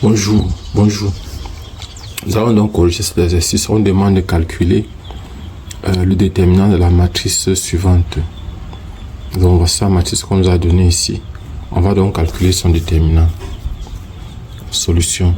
Bonjour. Nous allons donc corriger cet exercice. On demande de calculer le déterminant de la matrice suivante. Donc voici la matrice qu'on nous a donnée ici. On va donc calculer son déterminant. Solution.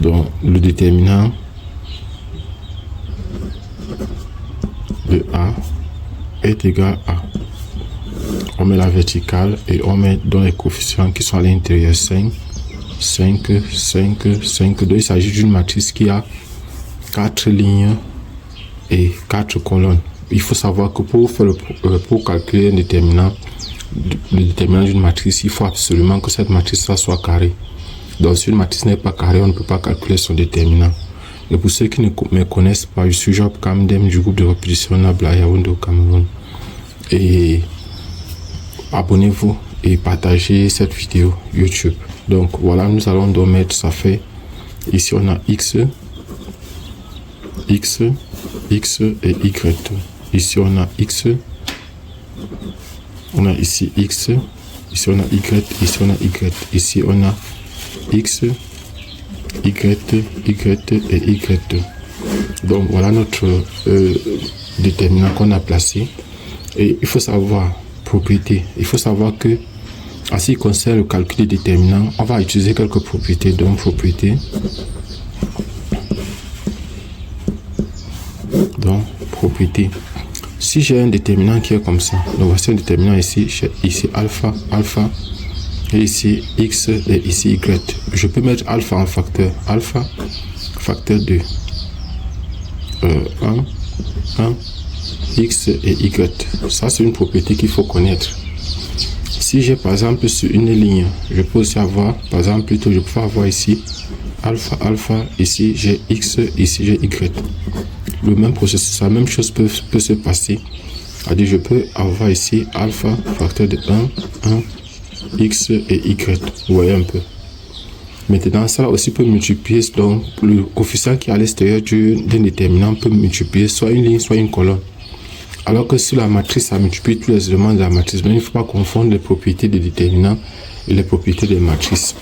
Donc le déterminant de A est égal à, on met la verticale et on met dans les coefficients qui sont à l'intérieur 5, 5, 5, 5, 2. Il s'agit d'une matrice qui a 4 lignes et 4 colonnes. Il faut savoir que pour calculer le déterminant d'une matrice, il faut absolument que cette matrice soit carrée. Donc si une matrice n'est pas carrée, on ne peut pas calculer son déterminant. Et pour ceux qui ne me connaissent pas, je suis Job Kamdem du groupe de répétition Nabla Yaoundé au Cameroun. Et abonnez-vous et partagez cette vidéo YouTube. Donc voilà, nous allons donc mettre, ça fait, ici on a X et Y. Ici on a X, on a ici X, ici on a Y, ici on a Y, ici on a X, Y et Y. Donc voilà notre déterminant qu'on a placé. Et il faut savoir, propriété, il faut savoir que en ce qui concerne le calcul des déterminants, on va utiliser quelques propriétés. Donc propriété, si j'ai un déterminant qui est comme ça, donc voici un déterminant ici, ici alpha, et ici X et ici Y. Je peux mettre alpha en facteur, facteur 2, 1, X et Y. Ça c'est une propriété qu'il faut connaître. Si j'ai par exemple sur une ligne, je peux aussi avoir, par exemple plutôt je peux avoir ici alpha, ici j'ai X, ici j'ai Y. Le même processus, la même chose peut se passer. C'est-à-dire je peux avoir ici alpha facteur de 1, X et Y. Vous voyez un peu. Maintenant, ça aussi peut multiplier, donc le coefficient qui est à l'extérieur d'un déterminant peut multiplier soit une ligne, soit une colonne. Alors que si la matrice, ça multiplie tous les éléments de la matrice, mais il ne faut pas confondre les propriétés des déterminants et les propriétés des matrices.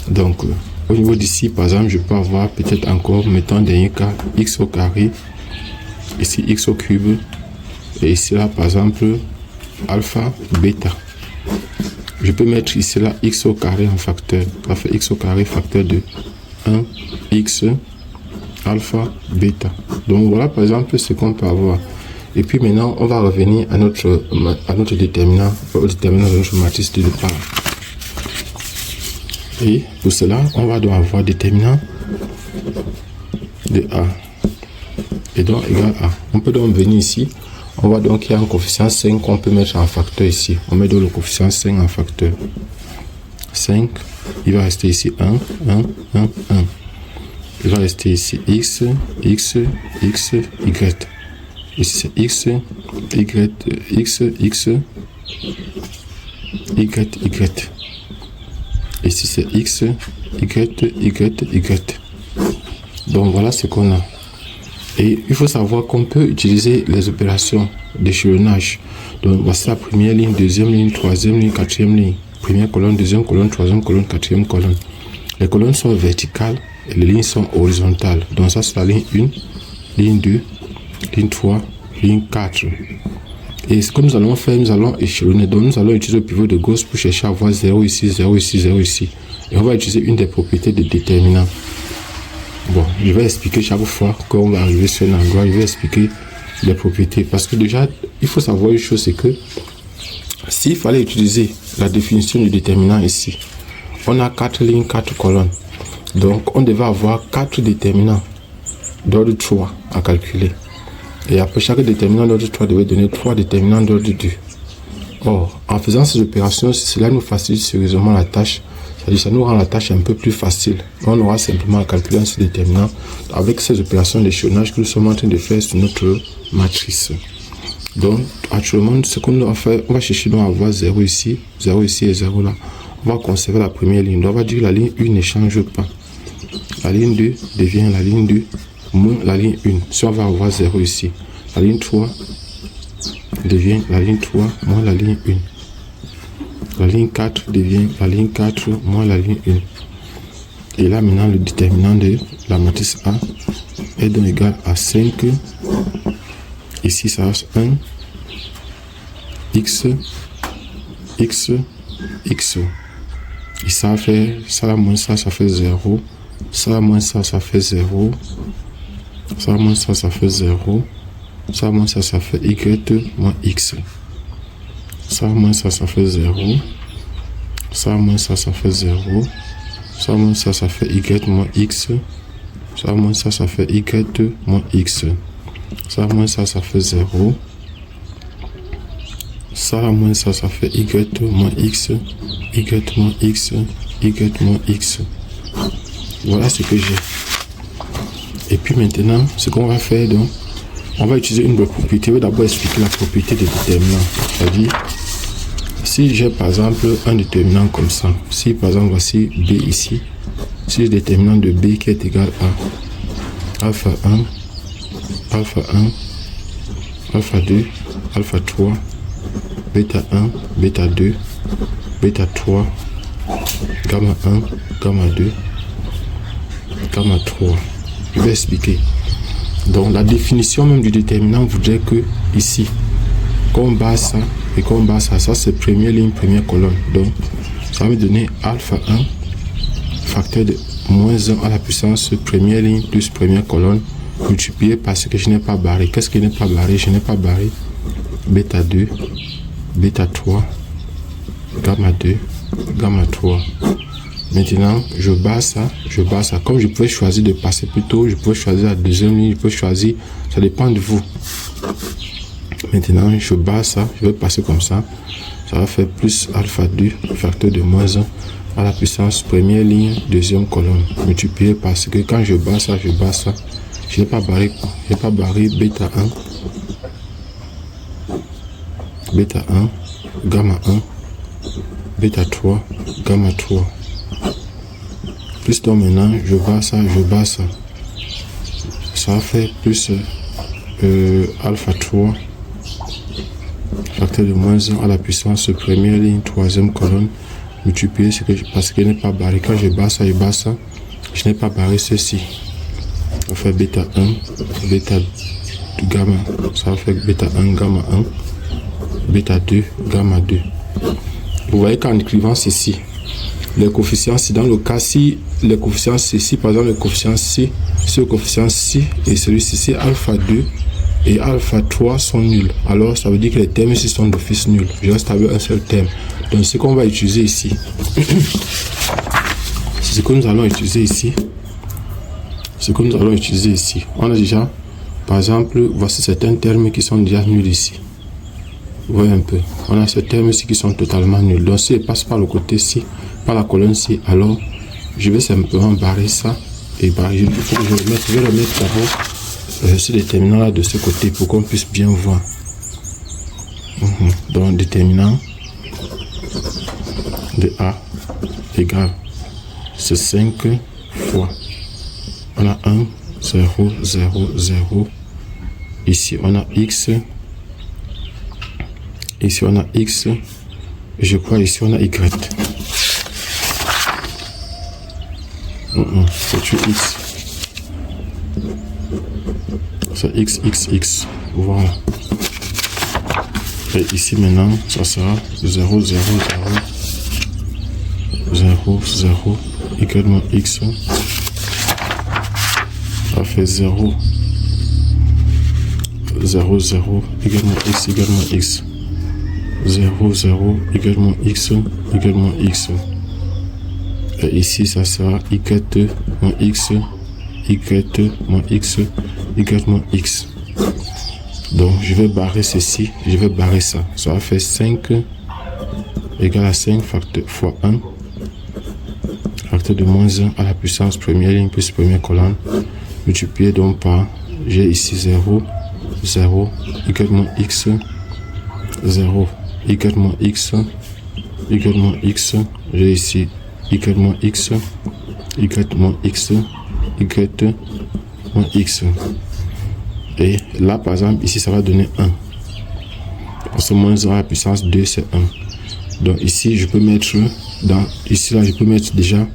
Donc, au niveau d'ici, par exemple, je peux avoir peut-être encore, mettons dernier cas, x au carré, ici x au cube, et ici là, par exemple, alpha, bêta. Je peux mettre ici là x au carré en facteur, ça fait x au carré facteur de 1, x, alpha, bêta. Donc voilà par exemple ce qu'on peut avoir. Et puis maintenant, on va revenir à notre déterminant, au déterminant de notre matrice de départ. Et pour cela, on va donc avoir déterminant de A et donc égal à. On peut donc venir ici. On va donc, il y a un coefficient 5 qu'on peut mettre en facteur ici. On met donc le coefficient 5 en facteur. 5, il va rester ici 1. Il va rester ici X, Y. Ici c'est X, Y. Ici c'est X, Y. Donc voilà ce qu'on a. Et il faut savoir qu'on peut utiliser les opérations d'échelonnage. Donc voici la première ligne, deuxième ligne, troisième ligne, quatrième ligne. Première colonne, deuxième colonne, troisième colonne, quatrième colonne. Les colonnes sont verticales et les lignes sont horizontales. Donc ça c'est la ligne 1, ligne 2, ligne 3, ligne 4. Et ce que nous allons faire, nous allons échelonner. Donc nous allons utiliser le pivot de Gauss pour chercher à avoir 0 ici, 0 ici, 0 ici. Et on va utiliser une des propriétés des déterminants. Bon, je vais expliquer chaque fois qu'on va arriver sur un endroit, je vais expliquer les propriétés. Parce que déjà, il faut savoir une chose, c'est que s'il fallait utiliser la définition du déterminant ici, on a 4 lignes, 4 colonnes. Donc, on devait avoir 4 déterminants d'ordre 3 à calculer. Et après, chaque déterminant d'ordre 3 devait donner 3 déterminants d'ordre 2. Or, en faisant ces opérations, cela nous facilite sérieusement la tâche. C'est-à-dire ça nous rend la tâche un peu plus facile. On aura simplement à calculer ce déterminant avec ces opérations d'échelonnage que nous sommes en train de faire sur notre matrice. Donc, actuellement, ce qu'on va faire, on va chercher à avoir 0 ici et 0 là. On va conserver la première ligne. Donc, on va dire que la ligne 1 ne change pas. La ligne 2 devient la ligne 2 moins la ligne 1. Si on va avoir 0 ici, la ligne 3 devient la ligne 3 moins la ligne 1. La ligne 4 devient la ligne 4 moins la ligne 1. Et là, maintenant, le déterminant de la matrice A est donc égal à 5. Ici, ça reste 1. X, X, X. Et ça fait, ça moins ça, ça fait 0. Ça moins ça, ça fait 0. Ça moins ça, ça fait 0. Ça moins ça, ça fait Y moins X. Ça moins ça, ça fait 0. Ça moins ça, ça fait 0. Ça moins ça, ça fait Y moins X. Ça moins ça, ça fait Y moins X. Ça moins ça, ça fait 0. Ça moins ça, ça fait Y moins X. Y moins X. Y moins X. Voilà ce que j'ai. Et puis maintenant, ce qu'on va faire, donc, on va utiliser une propriété. Je vais d'abord expliquer la propriété des déterminants. C'est-à-dire, si j'ai par exemple un déterminant comme ça, si par exemple voici B ici, si le déterminant de B qui est égal à alpha 1, alpha 1, alpha 2, alpha 3, bêta 1, bêta 2, bêta 3, gamma 1, gamma 2, gamma 3. Je vais expliquer. Donc la définition même du déterminant voudrait que ici, qu'on base ça et qu'on base ça, c'est première ligne, première colonne. Donc ça va me donner alpha 1 facteur de moins 1 à la puissance première ligne plus première colonne multiplié par ce que je n'ai pas barré. Qu'est-ce que je n'ai pas barré? Je n'ai pas barré bêta 2, bêta 3, gamma 2, gamma 3. Maintenant, je base ça. Comme je pouvais choisir de passer plus tôt, je pouvais choisir la deuxième ligne, je peux choisir, ça dépend de vous. Maintenant, je base ça, je vais passer comme ça. Ça va faire plus alpha 2, facteur de moins 1 à la puissance première ligne, deuxième colonne, multiplié parce que quand je base ça, je n'ai pas barré bêta 1, gamma 1, bêta 3, gamma 3. Plus donc maintenant, je base ça. Ça va faire plus alpha 3, facteur de moins 1 à la puissance première ligne, troisième colonne, multiplié parce que je n'ai pas barré. Quand je base ça, je n'ai pas barré ceci. Ça va faire bêta 1, bêta gamma. Ça va faire bêta 1, gamma 1, bêta 2, gamma 2. Vous voyez qu'en écrivant ceci, les coefficients, si dans le cas, si les coefficients C, si par exemple le coefficient C, ce coefficient C et celui-ci, si alpha 2 et alpha 3 sont nuls, alors ça veut dire que les termes ici sont d'office nuls. Je reste avec un seul terme. Donc ce qu'on va utiliser ici, ce que nous allons utiliser ici, on a déjà, par exemple, voici certains termes qui sont déjà nuls ici. Vous voyez un peu, on a ces termes ici qui sont totalement nuls. Donc si je passe par le côté ci, par la colonne ci, alors je vais simplement barrer ça et barrer. Il faut que je vais remettre d'abord ce déterminant là de ce côté pour qu'on puisse bien voir. Donc déterminant de A égale ce 5 fois. On a 1, 0, 0, 0. Ici on a X. Ici on a X. Je crois ici on a Y. C'est X. C'est X, X, X. Voilà. Et ici maintenant, ça sera 0, 0, 0. 0, 0. Également X. Ça fait 0. 0, 0. Également X, également X. 0, 0. Également X, également X. Et ici, ça sera Y moins X, Y moins X, Y moins X. Donc, je vais barrer ceci, je vais barrer ça. Ça va faire 5 égale à 5 facteur fois 1. Facteur de moins 1 à la puissance première ligne plus première colonne. Multiplié donc par, j'ai ici 0, 0, Y moins X, 0, Y moins X, Y moins X. J'ai ici Y moins X, Y moins X, Y moins X. Et là, par exemple, ici, ça va donner 1. Parce que moins 1 à la puissance 2, c'est 1. Donc ici, je peux mettre ici là, je peux mettre déjà,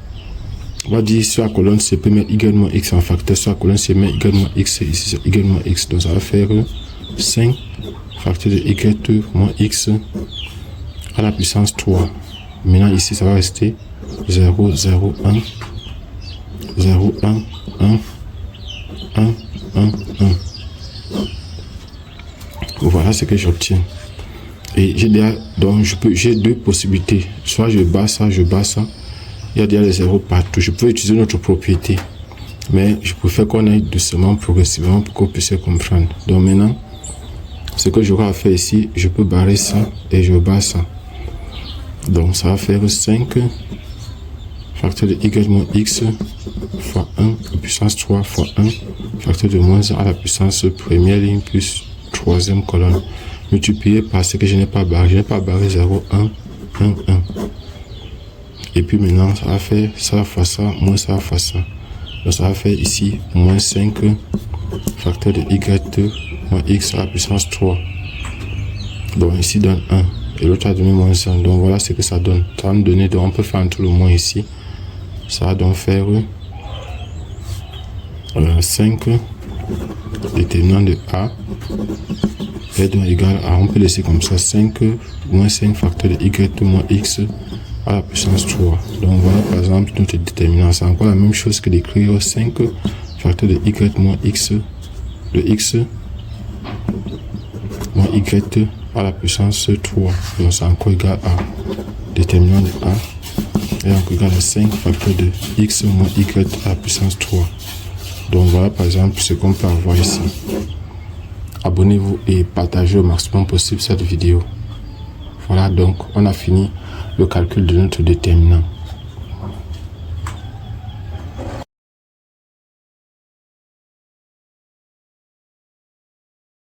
on va dire sur la colonne, je peux mettre y moins x en facteur, sur la colonne, c'est mettre y moins x, et ici c'est y moins x. Donc ça va faire 5 facteur de y moins x à la puissance 3. Maintenant ici, ça va rester 0, 0, 1, 0, 1, 1, 1, 1, 1. Voilà ce que j'obtiens. Et j'ai deux possibilités. Soit je bats ça, il y a déjà les zéros partout. Je peux utiliser notre propriété, mais je préfère qu'on aille doucement, progressivement, pour qu'on puisse comprendre. Donc maintenant, ce que j'aurai à faire ici, je peux barrer ça et je bats ça. Donc ça va faire 5 facteur de y moins x fois 1 puissance 3 fois 1 facteur de moins 1 à la puissance première ligne plus troisième colonne, multiplié par ce que je n'ai pas barré. Je n'ai pas barré 0, 1, 1, 1. Et puis maintenant, ça va faire ça fois ça, moins ça fois ça. Donc ça va faire ici moins 5 facteur de y moins x à la puissance 3. Donc ici donne 1. Et l'autre a donné moins 1. Donc voilà ce que ça donne. Ça va me donner, donc on peut faire entre le moins ici. Ça va donc faire 5 déterminant de a est donc égal à, on peut laisser comme ça, 5 moins 5 facteur de y moins x à la puissance 3. Donc voilà par exemple notre déterminant. C'est encore la même chose que d'écrire 5 facteur de y moins x de x moins y à la puissance 3. Donc c'est encore égal à déterminant de a est encore égal à 5 facteur de x moins y à la puissance 3. Donc voilà par exemple ce qu'on peut avoir ici. Abonnez-vous et partagez au maximum possible cette vidéo. Voilà, donc on a fini le calcul de notre déterminant.